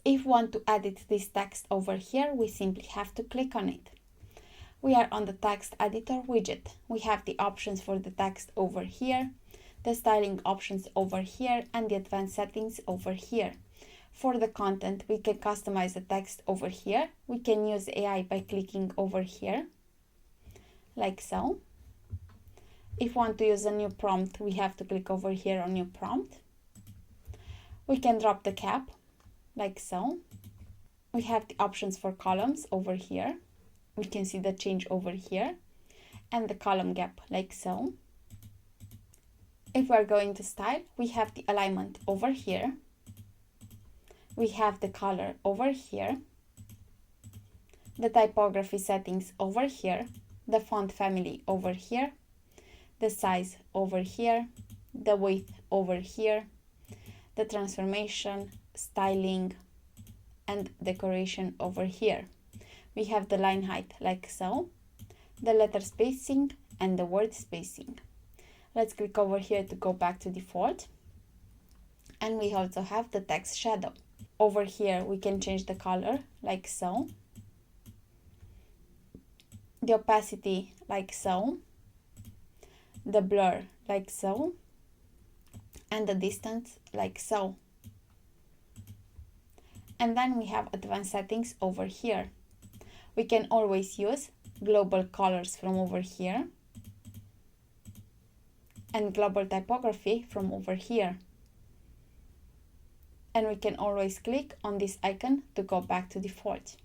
If we want to edit this text over here, we simply have to click on it. We are on the text editor widget. We have the options for the text over here, the styling options over here, and the advanced settings over here. For the content, we can customize the text over here. We can use AI by clicking over here, like so. If we want to use a new prompt, we have to click over here on new prompt. We can drop the cap, like so. We have the options for columns over here. We can see the change over here, and the column gap, like so. If we're going to style, we have the alignment over here. We have the color over here, the typography settings over here, the font family over here, the size over here, the width over here, the transformation, styling, and decoration over here. We have the line height like so, the letter spacing, and the word spacing. Let's click over here to go back to default. And we also have the text shadow. Over here we can change the color like so, the opacity like so, the blur like so, and the distance like so. And then we have advanced settings over here. We can always use global colors from over here and global typography from over here. And we can always click on this icon to go back to default.